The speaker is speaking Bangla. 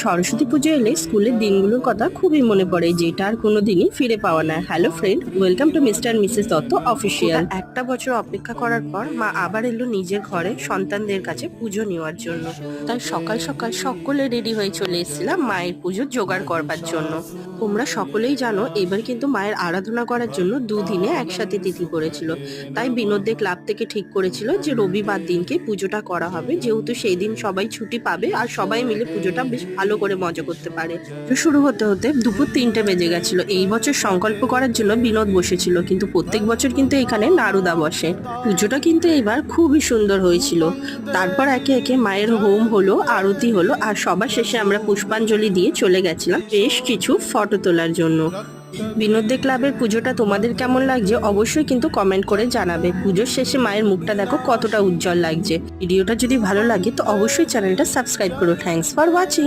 সরস্বতী পুজো এলে স্কুলের দিনগুলোর কথা খুবই মনে পড়ে, যেটা আর কোনোদিনই ফিরে পাওয়া না। Hello friend, welcome to Mr and Mrs Dutta official. একটা বছর অপেক্ষা করার পর মা আবার এলো নিজের ঘরে সন্তানদের কাছে পুজো নেওয়ার জন্য। তাই সকাল সকাল সকলে রেডি হয়ে চলে এসেছিলাম মায়ের পুজোর জোগাড় করবার জন্য। তোমরা সকলেই জানো এবার কিন্তু মায়ের আরাধনা করার জন্য দুদিনে একসাথে তিথি পড়েছিল। তাই বিনোদদের ক্লাব থেকে ঠিক করেছিল যে রবিবার দিনকে পুজোটা করা হবে, যেহেতু সেই দিন সবাই ছুটি পাবে আর সবাই মিলে পুজোটা বেশ ভালো করে মজা করতে পারে। তো শুরু হতে হতে দুপুর 3টে বেজে গেছিল। এই বছর সংকল্প করার জন্য বিনোদ বসেছিল, কিন্তু প্রত্যেক বছর কিন্তু এখানে নারুদা বসে। পুজোটা কিন্তু এবার খুবই সুন্দর হয়েছিল। তারপর একে একে মায়ের হোম হলো, আরতি হলো, আর সবার শেষে আমরা পুষ্পাঞ্জলি দিয়ে চলে গেছিলাম বেশ কিছু ফটো তোলার জন্য। বিনোদদের ক্লাবের পুজোটা তোমাদের কেমন লাগছে অবশ্যই কিন্তু কমেন্ট করে জানাবে। পুজোর শেষে মায়ের মুখটা দেখো কতটা উজ্জ্বল লাগছে। ভিডিওটা যদি ভালো লাগে তো অবশ্যই চ্যানেলটা সাবস্ক্রাইব করো। Thanks for watching.